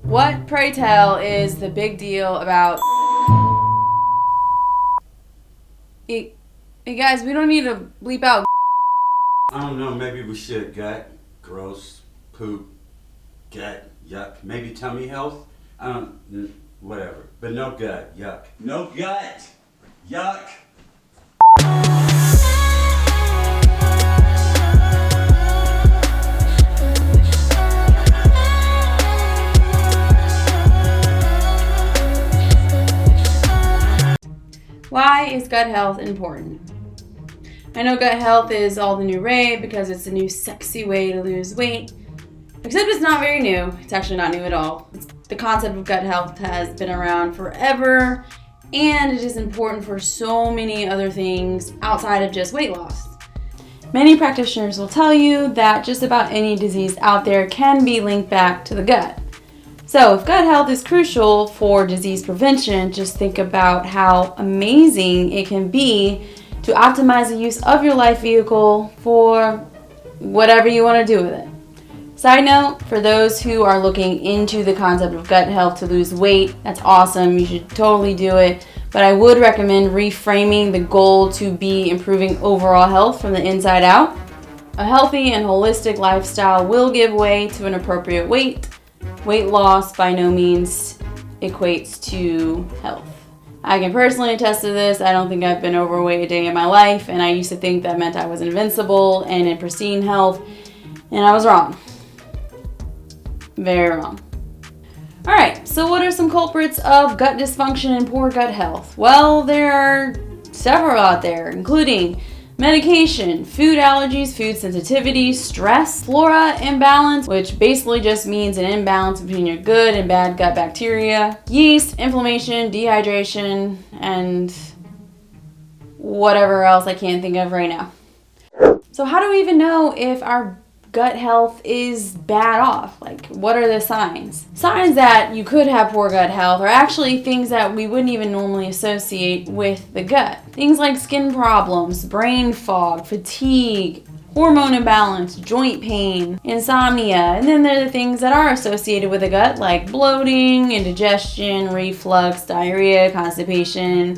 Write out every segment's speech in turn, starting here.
What, pray tell, is the big deal about... Hey guys, we don't need to bleep out... I don't know, maybe we should. Gut, gross, poop, gut, yuck. Maybe tummy health? Whatever. But no gut, yuck. No gut, yuck. Why is gut health important? I know gut health is all the new rave because it's a new sexy way to lose weight. Except it's not very new. It's actually not new at all. The concept of gut health has been around forever, and it is important for so many other things outside of just weight loss. Many practitioners will tell you that just about any disease out there can be linked back to the gut. So if gut health is crucial for disease prevention, just think about how amazing it can be to optimize the use of your life vehicle for whatever you want to do with it. Side note, for those who are looking into the concept of gut health to lose weight, that's awesome. You should totally do it. But I would recommend reframing the goal to be improving overall health from the inside out. A healthy and holistic lifestyle will give way to an appropriate weight. Weight loss by no means equates to health. I can personally attest to this. I don't think I've been overweight a day in my life, and I used to think that meant I was invincible and in pristine health, and I was wrong. Very wrong. Alright, so what are some culprits of gut dysfunction and poor gut health? Well, there are several out there, including medication, food allergies, food sensitivity, stress, flora imbalance, which basically just means an imbalance between your good and bad gut bacteria, yeast, inflammation, dehydration, and whatever else I can't think of right now. So how do we even know if our gut health is bad off? Like, what are the signs? Signs that you could have poor gut health are actually things that we wouldn't even normally associate with the gut. Things like skin problems, brain fog, fatigue, hormone imbalance, joint pain, insomnia, and then there are the things that are associated with the gut, like bloating, indigestion, reflux, diarrhea, constipation.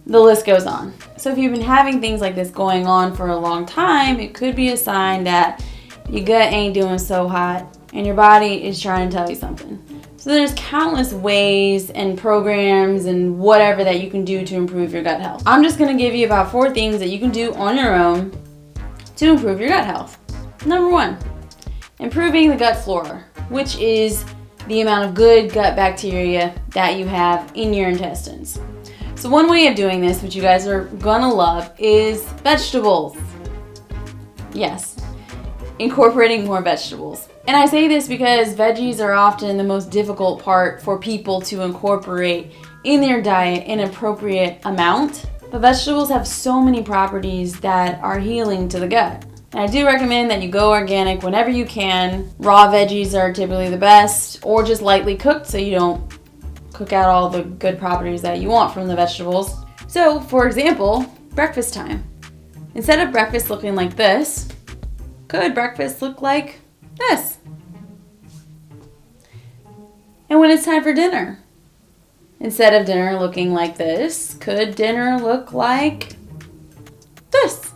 The list goes on. So if you've been having things like this going on for a long time, it could be a sign that your gut ain't doing so hot and your body is trying to tell you something. So there's countless ways and programs and whatever that you can do to improve your gut health. I'm just going to give you about 4 things that you can do on your own to improve your gut health. Number 1, improving the gut flora, which is the amount of good gut bacteria that you have in your intestines. So one way of doing this, which you guys are gonna love, is vegetables. Yes. Incorporating more vegetables. And I say this because veggies are often the most difficult part for people to incorporate in their diet in appropriate amount. But vegetables have so many properties that are healing to the gut. And I do recommend that you go organic whenever you can. Raw veggies are typically the best, or just lightly cooked so you don't cook out all the good properties that you want from the vegetables. So, for example, breakfast time. Instead of breakfast looking like this, could breakfast look like this? And when it's time for dinner, instead of dinner looking like this, could dinner look like this?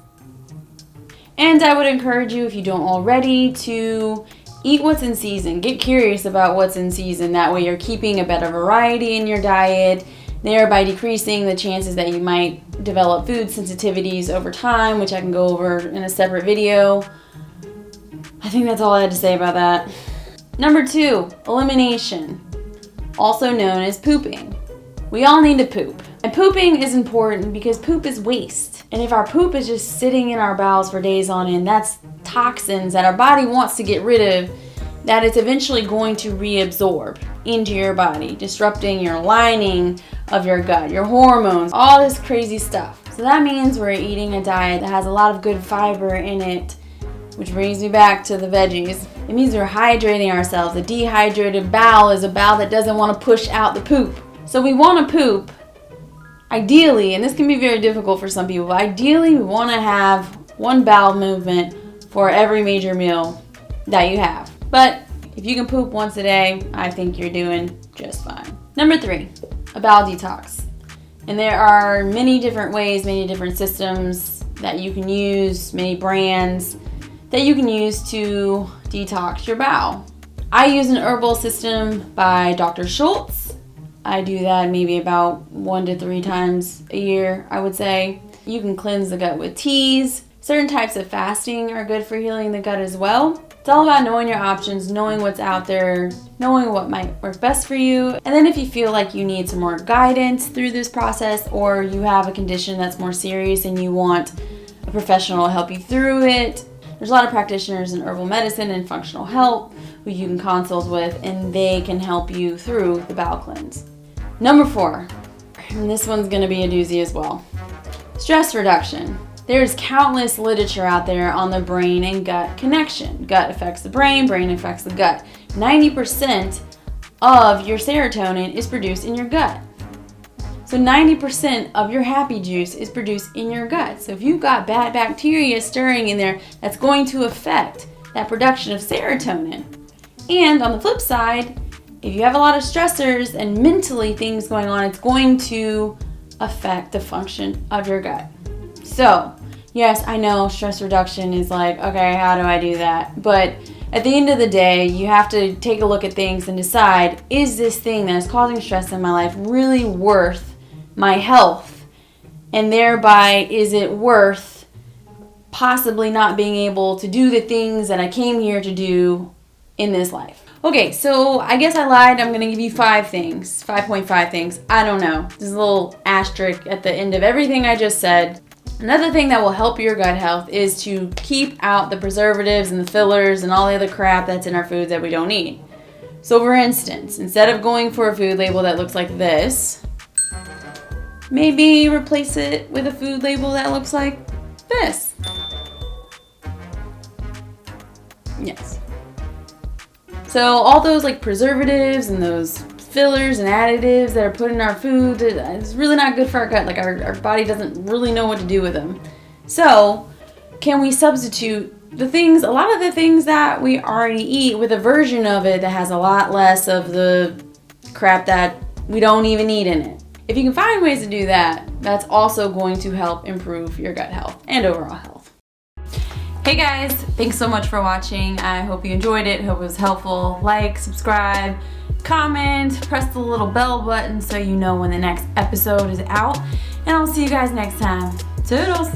And I would encourage you, if you don't already, to eat what's in season. Get curious about what's in season. That way you're keeping a better variety in your diet, thereby decreasing the chances that you might develop food sensitivities over time, which I can go over in a separate video. I think that's all I had to say about that. Number 2, elimination, also known as pooping. We all need to poop. And pooping is important because poop is waste. And if our poop is just sitting in our bowels for days on end, that's toxins that our body wants to get rid of, that it's eventually going to reabsorb into your body, disrupting your lining of your gut, your hormones, all this crazy stuff. So that means we're eating a diet that has a lot of good fiber in it, which brings me back to the veggies. It means we're hydrating ourselves. A dehydrated bowel is a bowel that doesn't want to push out the poop. So we want to poop, ideally, and this can be very difficult for some people, but ideally we want to have one bowel movement for every major meal that you have. But If you can poop once a day, I think you're doing just fine. Number 3, a bowel detox. And there are many different ways, many different systems that you can use, many brands that you can use to detox your bowel. I use an herbal system by Dr. Schultz. I do that maybe about 1 to 3 times a year, I would say. You can cleanse the gut with teas. Certain types of fasting are good for healing the gut as well. It's all about knowing your options, knowing what's out there, knowing what might work best for you. And then if you feel like you need some more guidance through this process, or you have a condition that's more serious and you want a professional to help you through it, there's a lot of practitioners in herbal medicine and functional health who you can consult with, and they can help you through the bowel cleanse. Number 4, and this one's going to be a doozy as well. Stress reduction. There's countless literature out there on the brain and gut connection. Gut affects the brain affects the gut. 90% of your serotonin is produced in your gut. So 90% of your happy juice is produced in your gut. So if you've got bad bacteria stirring in there, that's going to affect that production of serotonin. And on the flip side, if you have a lot of stressors and mentally things going on, it's going to affect the function of your gut. So, yes, I know stress reduction is like, okay, how do I do that? But at the end of the day, you have to take a look at things and decide, is this thing that is causing stress in my life really worth my health? And thereby, is it worth possibly not being able to do the things that I came here to do in this life? Okay, so I guess I lied. I'm going to give you 5 things, 5.5 things. I don't know. There's a little asterisk at the end of everything I just said. Another thing that will help your gut health is to keep out the preservatives and the fillers and all the other crap that's in our foods that we don't need. So for instance, instead of going for a food label that looks like this, maybe replace it with a food label that looks like this. Yes. So all those like preservatives and those fillers and additives that are put in our food, it's really not good for our gut. Like our body doesn't really know what to do with them. So can we substitute a lot of the things that we already eat with a version of it that has a lot less of the crap that we don't even need in it? If you can find ways to do that, that's also going to help improve your gut health and overall health. Hey guys, thanks so much for watching. I hope you enjoyed it. Hope it was helpful. Like, subscribe, comment, press the little bell button so you know when the next episode is out. And I'll see you guys next time. Toodles!